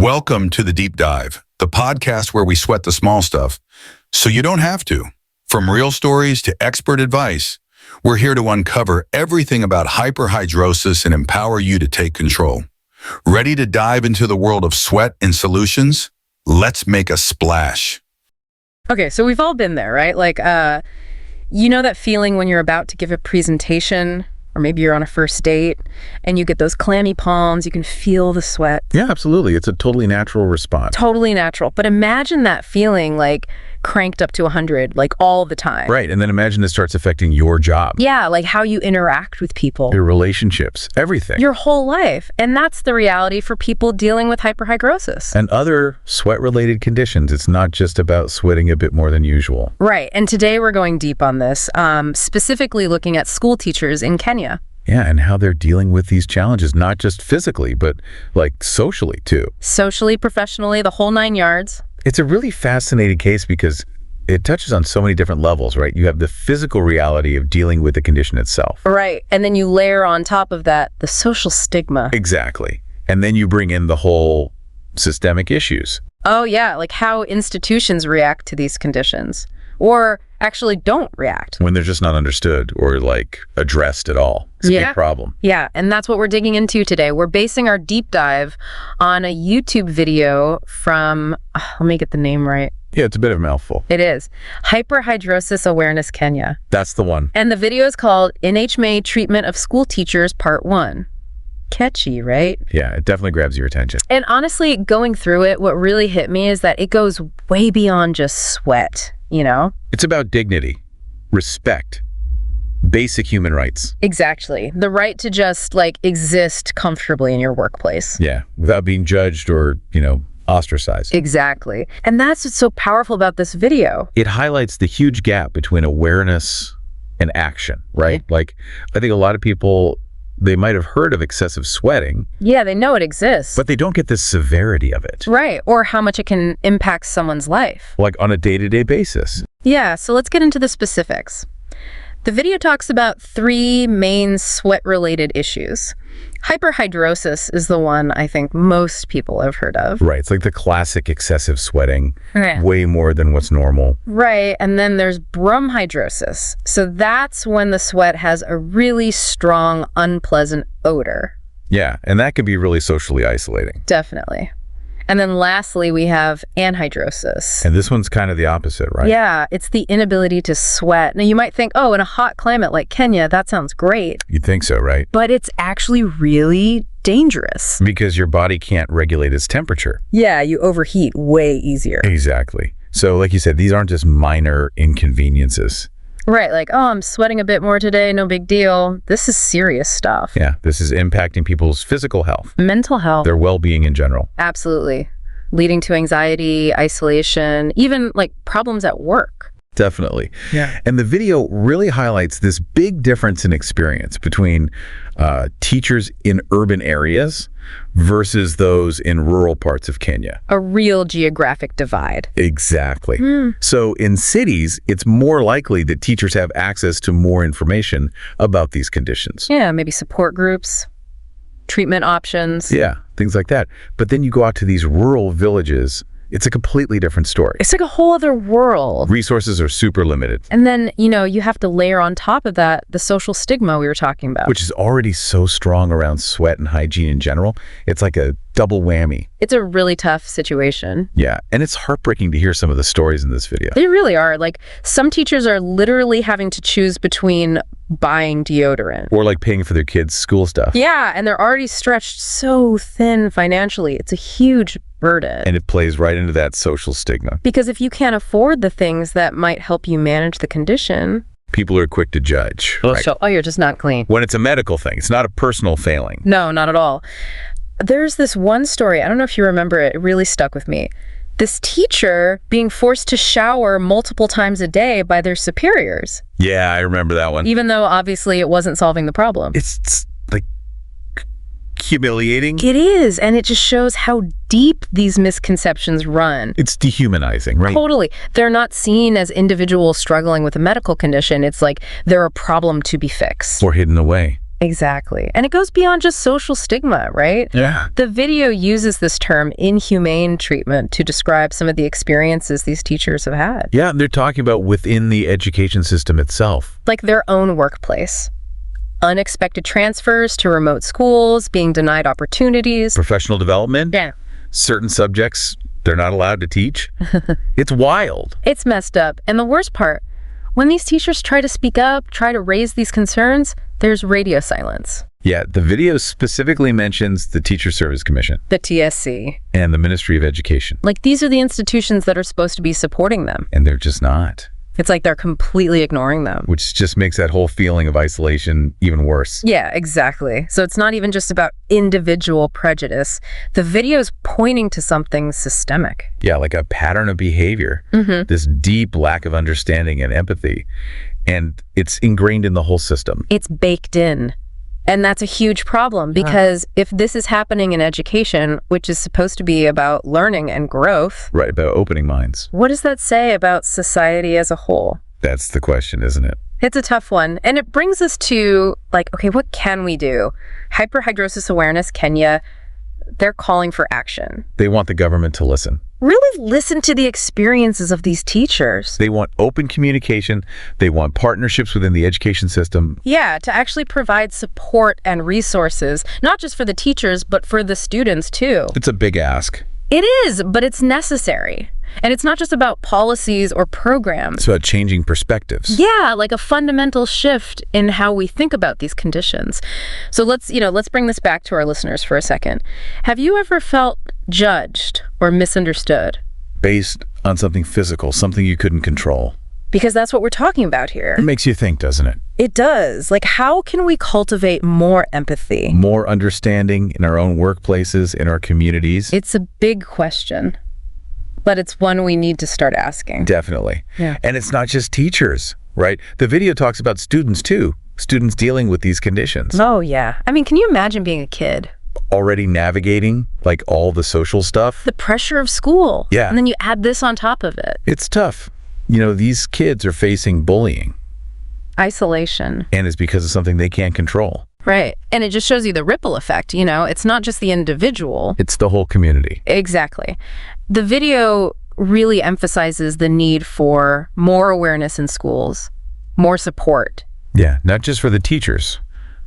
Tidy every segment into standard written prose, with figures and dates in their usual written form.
Welcome to The Deep Dive, the podcast where we sweat the small stuff so you don't have to. From real stories to expert advice, we're here to uncover everything about hyperhidrosis and empower you to take control. Ready to dive into the world of sweat and solutions? Let's make a splash. Okay, so we've all been there, right? Like, you know that feeling when you're about to give a presentation, or maybe you're on a first date, and you get those clammy palms, you can feel the sweat. Yeah, absolutely. It's a totally natural response. Totally natural. But imagine that feeling like cranked up to 100, like all the time. Right, and then imagine this starts affecting your job. Yeah, like how you interact with people. Your relationships, everything. Your whole life. And that's the reality for people dealing with hyperhidrosis. And other sweat-related conditions. It's not just about sweating a bit more than usual. Right, and today we're going deep on this, specifically looking at school teachers in Kenya. Yeah, and how they're dealing with these challenges, not just physically, but like socially too. Socially, professionally, the whole 9 yards. It's a really fascinating case because it touches on so many different levels, right? You have the physical reality of dealing with the condition itself. Right, and then you layer on top of that the social stigma. Exactly. And then you bring in the whole systemic issues. Oh yeah, like how institutions react to these conditions. Or actually don't react. When they're just not understood or like addressed at all. It's a big problem. Yeah, and that's what we're digging into today. We're basing our deep dive on a YouTube video from, let me get the name right. Yeah, it's a bit of a mouthful. It is. Hyperhidrosis Awareness Kenya. That's the one. And the video is called Inhumane Treatment of School Teachers Part 1. Catchy, right? Yeah, it definitely grabs your attention. And honestly, going through it, what really hit me is that it goes way beyond just sweat, you know? It's about dignity, respect, basic human rights. Exactly. The right to just like exist comfortably in your workplace. Yeah, without being judged or, ostracized. Exactly. And that's what's so powerful about this video. It highlights the huge gap between awareness and action, right? Yeah. Like, I think a lot of people, they might have heard of excessive sweating. Yeah, they know it exists. But they don't get the severity of it. Right, or how much it can impact someone's life. Like on a day-to-day basis. Yeah, so let's get into the specifics. The video talks about 3 main sweat-related issues. Hyperhidrosis is the one I think most people have heard of. Right, it's like the classic excessive sweating, Yeah. way more than what's normal. Right, and then there's bromhidrosis. So that's when the sweat has a really strong, unpleasant odor. Yeah, and that can be really socially isolating. Definitely. And then lastly, we have anhidrosis. And this one's kind of the opposite, right? Yeah, it's the inability to sweat. Now you might think, oh, in a hot climate like Kenya, that sounds great. You'd think so, right? But it's actually really dangerous. Because your body can't regulate its temperature. Yeah, you overheat way easier. Exactly. So like you said, these aren't just minor inconveniences. Right, like, oh, I'm sweating a bit more today, no big deal. This is serious stuff. Yeah, this is impacting people's physical health, Mental health. their well-being in general. Absolutely. Leading to anxiety, isolation, even like problems at work. Definitely. Yeah. And the video really highlights this big difference in experience between teachers in urban areas versus those in rural parts of Kenya. A real geographic divide. Exactly. So in cities, it's more likely that teachers have access to more information about these conditions. Yeah, maybe support groups, treatment options. Yeah, things like that. But then you go out to these rural villages, it's a completely different story. It's like a whole other world. Resources are super limited. And then, you have to layer on top of that the social stigma we were talking about. Which is already so strong around sweat and hygiene in general. It's like a double whammy. It's a really tough situation. Yeah, and it's heartbreaking to hear some of the stories in this video. They really are. Like, some teachers are literally having to choose between buying deodorant. Or like paying for their kids' school stuff. Yeah, and they're already stretched so thin financially. It's a huge burden. And it plays right into that social stigma. Because if you can't afford the things that might help you manage the condition... People are quick to judge. Right? So, you're just not clean. When it's a medical thing, it's not a personal failing. No, not at all. There's this one story, I don't know if you remember it, it really stuck with me. This teacher being forced to shower multiple times a day by their superiors. Yeah, I remember that one. Even though obviously it wasn't solving the problem. It's like humiliating. It is, and it just shows how deep these misconceptions run. It's dehumanizing, right? Totally. They're not seen as individuals struggling with a medical condition. It's like they're a problem to be fixed. Or hidden away. Exactly. And it goes beyond just social stigma, right? Yeah. The video uses this term inhumane treatment to describe some of the experiences these teachers have had. Yeah, they're talking about within the education system itself. Like their own workplace. Unexpected transfers to remote schools, being denied opportunities. Professional development. Yeah. Certain subjects they're not allowed to teach. It's wild. It's messed up. And the worst part, when these teachers try to speak up, try to raise these concerns, there's radio silence. Yeah, the video specifically mentions the Teacher Service Commission The TSC. and the Ministry of Education, Like, these are the institutions that are supposed to be supporting them. and they're just not, It's like they're completely ignoring them. which just makes that whole feeling of isolation even worse. Yeah, exactly. So it's not even just about individual prejudice. The video is pointing to something systemic. Yeah, like a pattern of behavior, this deep lack of understanding and empathy, and it's ingrained in the whole system. It's baked in. And that's a huge problem because if this is happening in education, which is supposed to be about learning and growth, Right, about opening minds. what does that say about society as a whole? That's the question, isn't it? It's a tough one. And it brings us to, like, okay, what can we do? Hyperhidrosis Awareness Kenya, they're calling for action. They want the government to listen. Really listen to the experiences of these teachers. They want open communication. They want partnerships within the education system. Yeah, to actually provide support and resources, not just for the teachers, but for the students too. It's a big ask. It is, but it's necessary. And it's not just about policies or programs. It's about changing perspectives. Yeah, like a fundamental shift in how we think about these conditions. So let's bring this back to our listeners for a second. Have you ever felt judged or misunderstood? Based on something physical, something you couldn't control. Because that's what we're talking about here. It makes you think, doesn't it? It does. Like, how can we cultivate more empathy? More understanding in our own workplaces, in our communities. It's a big question, but it's one we need to start asking. Definitely. Yeah. And it's not just teachers, right? The video talks about students too. Students dealing with these conditions. Oh, yeah. I mean, can you imagine being a kid? Already navigating like all the social stuff. The pressure of school. Yeah. And then you add this on top of it. It's tough. You know, these kids are facing bullying, Isolation. and it's because of something they can't control. Right. And it just shows you the ripple effect, you know? It's not just the individual. It's the whole community. Exactly. The video really emphasizes the need for more awareness in schools, more support. Yeah, not just for the teachers,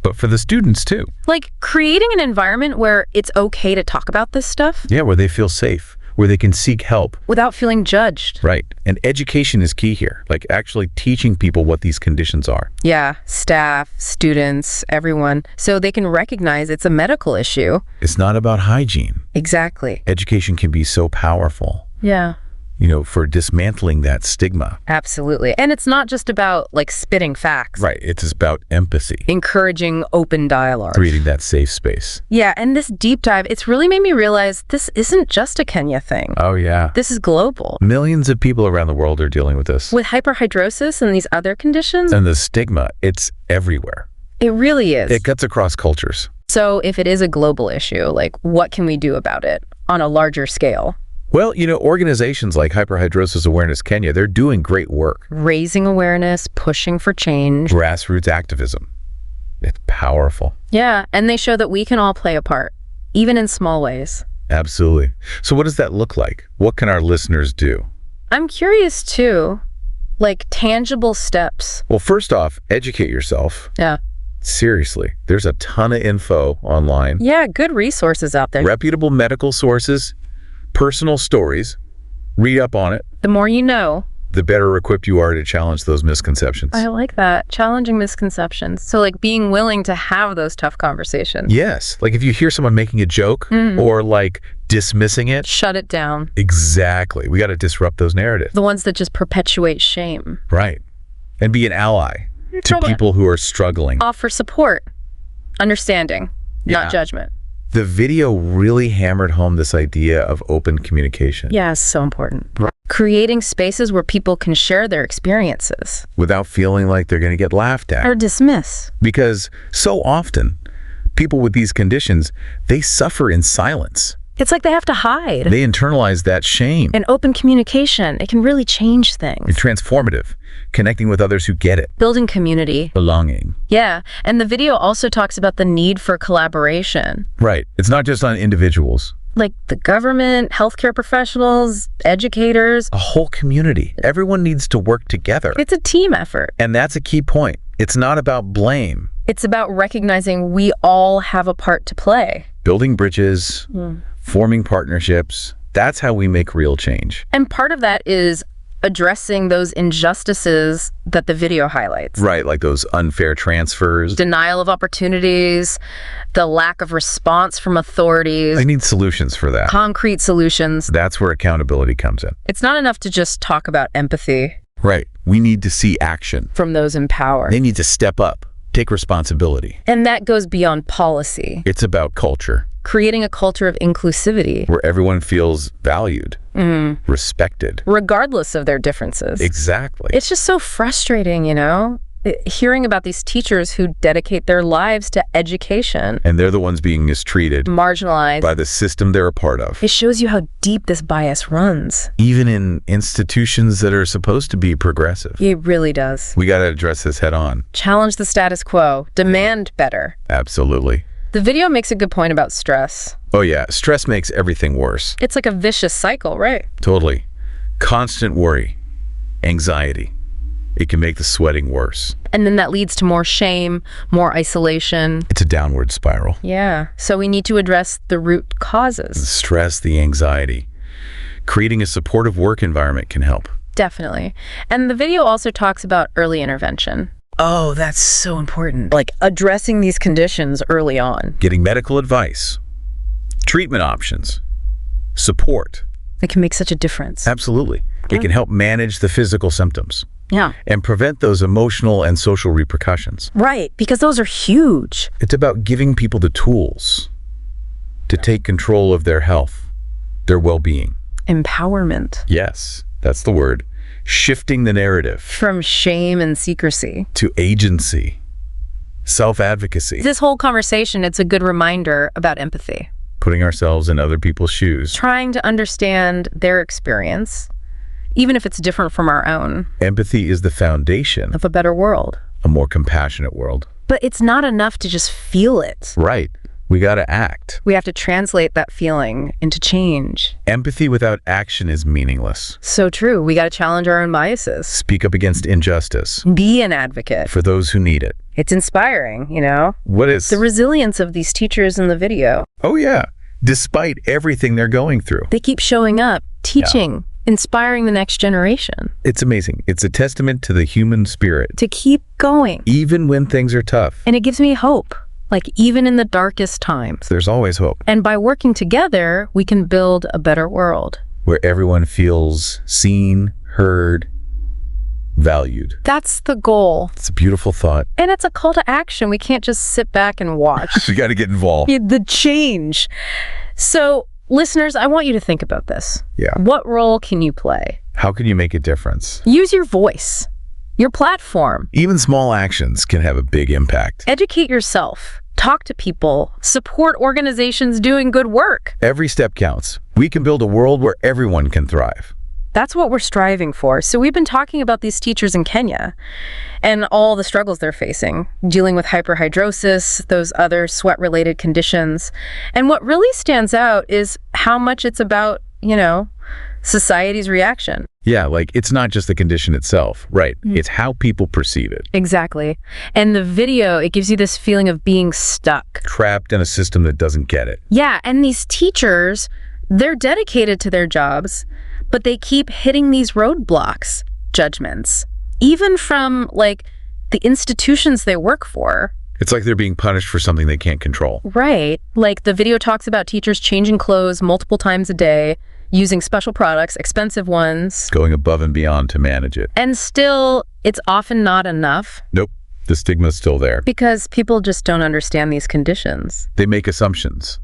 but for the students too. Like creating an environment where it's okay to talk about this stuff Yeah, where they feel safe, where they can seek help. without feeling judged. Right. And education is key here, like actually teaching people what these conditions are. Yeah, staff, students, everyone, so they can recognize it's a medical issue. It's not about hygiene. Exactly. Education can be so powerful, Yeah, you know, for dismantling that stigma. absolutely. And it's not just about like spitting facts. Right. It's about empathy, Encouraging open dialogue. creating that safe space. Yeah, and this deep dive, it's really made me realize this isn't just a Kenya thing. Oh, yeah. This is global. Millions of people around the world are dealing with this. With hyperhidrosis and these other conditions, And the stigma, it's everywhere. it really is. It cuts across cultures. So if it is a global issue, like what can we do about it on a larger scale? Well, you know, organizations like Hyperhidrosis Awareness Kenya, they're doing great work. Raising awareness, pushing for change. Grassroots activism. It's powerful. Yeah, and they show that we can all play a part, even in small ways. Absolutely. So what does that look like? What can our listeners do? I'm curious too, like tangible steps. Well, first off, educate yourself. Yeah. Seriously, there's a ton of info online. Yeah, good resources out there. Reputable medical sources, personal stories. Read up on it. The more you know. The better equipped you are to challenge those misconceptions. I like that. Challenging misconceptions. So like being willing to have those tough conversations. Yes. Like if you hear someone making a joke or like dismissing it. Shut it down. Exactly. We got to disrupt those narratives. The ones that just perpetuate shame. Right. And be an ally to Totally. people who are struggling. Offer support, understanding, Yeah. not judgment. The video really hammered home this idea of open communication Yeah, it's so important. Creating spaces where people can share their experiences without feeling like they're going to get laughed or at. dismiss. Because so often, people with these conditions, they suffer in silence. It's like they have to hide. They internalize that shame. And open communication, it can really change things. It's transformative connecting with others who get it. Building community. Belonging. Yeah. And the video also talks about the need for collaboration. Right. It's not just on individuals. Like the government, healthcare professionals, educators. A whole community. Everyone needs to work together. It's a team effort. And that's a key point. It's not about blame. It's about recognizing we all have a part to play. Building bridges, forming partnerships. That's how we make real change. And part of that is addressing those injustices that the video highlights. Right, like those unfair transfers. Denial of opportunities, the lack of response from authorities. I need solutions for that. Concrete solutions. That's where accountability comes in. It's not enough to just talk about empathy. Right. We need to see action. From those in power. They need to step up, take responsibility. And that goes beyond policy. It's about culture. Creating a culture of inclusivity. Where everyone feels valued, respected. Regardless of their differences. Exactly. It's just so frustrating, you know? Hearing about these teachers who dedicate their lives to education. And they're the ones being mistreated. Marginalized. By the system they're a part of. It shows you how deep this bias runs. Even in institutions that are supposed to be progressive. It really does. We got to address this head on. Challenge the status quo. Demand better. Absolutely. The video makes a good point about stress. Oh yeah, stress makes everything worse. It's like a vicious cycle, right? Totally. Constant worry, anxiety. It can make the sweating worse. And then that leads to more shame, more isolation. It's a downward spiral. Yeah. So we need to address the root The causes. stress, the anxiety. Creating a supportive work environment can help. Definitely. And the video also talks about early intervention. Oh, that's so important. Like addressing these conditions early on. Getting medical advice, treatment options, support. It can make such a difference. Absolutely. It can help manage the physical symptoms Yeah. and prevent those emotional and social repercussions. Right, because those are huge. It's about giving people the tools to take control of their health, their well-being. Empowerment. Yes, that's the word. Shifting the narrative From shame and secrecy. to agency, self-advocacy, This whole conversation, it's a good reminder about empathy. putting ourselves in other people's shoes. Trying to understand their experience, even if it's different from our own, Empathy is the foundation of a better world. of a more compassionate world. But it's not enough to just feel it. Right. We got to act. We have to translate that feeling into change. Empathy without action is meaningless. So true. We got to challenge our own biases. Speak up against injustice Be an advocate. for those who need it. It's inspiring, you know? What is? The resilience of these teachers in the video. Oh, yeah. Despite everything they're going through. They keep showing up, teaching, inspiring the next generation. It's amazing. It's a testament to the human spirit, To keep going. even when things are tough. And it gives me hope. Like even in the darkest times. There's always hope, And by working together, we can build a better world. where everyone feels seen, heard, valued. That's the goal. It's a beautiful thought. And it's a call to action. We can't just sit back and watch. We got to get involved. The change. So, listeners, I want you to think about this. Yeah. What role can you play? How can you make a difference? Use your voice, your platform. Even small actions can have a big impact. Educate yourself. Talk to people. Support organizations doing good work. Every step counts. We can build a world where everyone can thrive. That's what we're striving for. So we've been talking about these teachers in Kenya and all the struggles they're facing, dealing with hyperhidrosis, those other sweat-related conditions. And what really stands out is how much it's about, you know, society's reaction. Yeah, like it's not just the condition itself, right? It's how people perceive it. Exactly. And the video, it gives you this feeling of being stuck. Trapped in a system that doesn't get it. Yeah, and these teachers, they're dedicated to their jobs, but they keep hitting these roadblocks, judgments, even from like the institutions they work for. It's like they're being punished for something they can't control. Right. Like the video talks about teachers changing clothes multiple times a day, using special products, expensive ones. Going above and beyond to manage it. And still, it's often not enough Nope. The stigma's still there. because people just don't understand these conditions. They make assumptions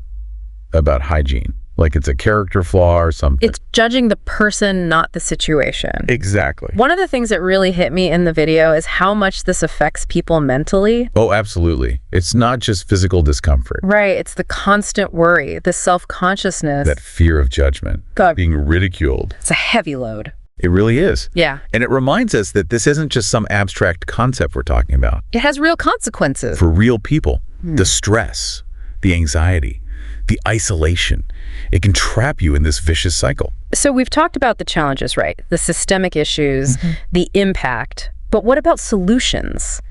about hygiene, like it's a character flaw or something. It's judging the person, not the situation. Exactly. One of the things that really hit me in the video is how much this affects people mentally. Oh, absolutely. It's not just physical discomfort. Right. It's the constant worry, the self-consciousness. That fear of judgment, God, being ridiculed. it's a heavy load. It really is. Yeah. And it reminds us that this isn't just some abstract concept we're talking about. It has real consequences. For real people, the stress, the anxiety, the isolation, it can trap you in this vicious cycle. So we've talked about the challenges, right? The systemic issues, the impact. But what about solutions?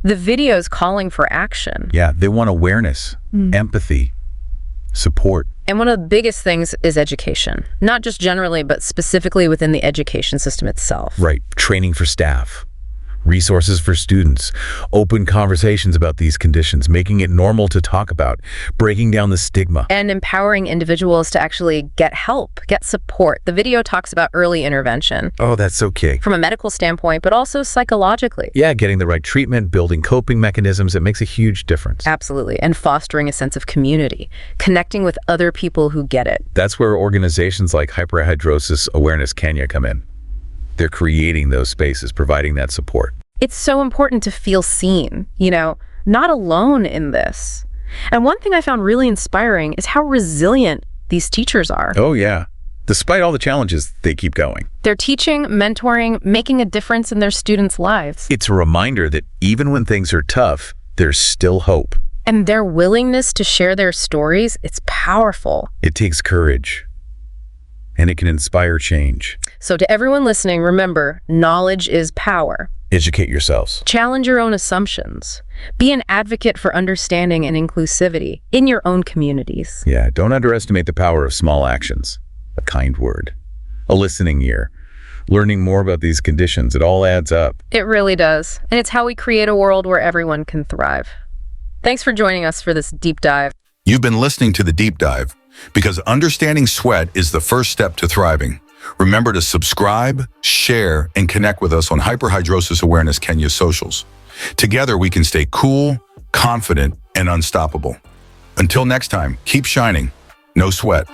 The videos calling for action. Yeah, they want awareness, empathy, support. And one of the biggest things is education. Not just generally, but specifically within the education system itself. Right, training for staff, resources for students, open conversations about these conditions, making it normal to talk about, breaking down the stigma. And empowering individuals to actually get help, get support. The video talks about early intervention. Oh, that's so key. From a medical standpoint, but also psychologically. Yeah, getting the right treatment, building coping mechanisms, it makes a huge difference. Absolutely. And fostering a sense of community, connecting with other people who get it. That's where organizations like Hyperhidrosis Awareness Kenya come in. They're creating those spaces, providing that support. It's so important to feel seen, not alone in this. And one thing I found really inspiring is how resilient these teachers are. Oh, yeah. Despite all the challenges, they keep going. They're teaching, mentoring, making a difference in their students' lives. It's a reminder that even when things are tough, there's still hope. And their willingness to share their stories, it's powerful. It takes courage, and it can inspire change. So to everyone listening, remember, knowledge is power. Educate yourselves. Challenge your own assumptions. Be an advocate for understanding and inclusivity in your own communities. Yeah, don't underestimate the power of small actions. A kind word, a listening ear, learning more about these conditions. It all adds up. It really does. And it's how we create a world where everyone can thrive. Thanks for joining us for this deep dive. You've been listening to The Deep Dive because understanding sweat is the first step to thriving. Remember to subscribe, share, and connect with us on Hyperhidrosis Awareness Kenya socials. Together, we can stay cool, confident, and unstoppable. Until next time, keep shining. No sweat.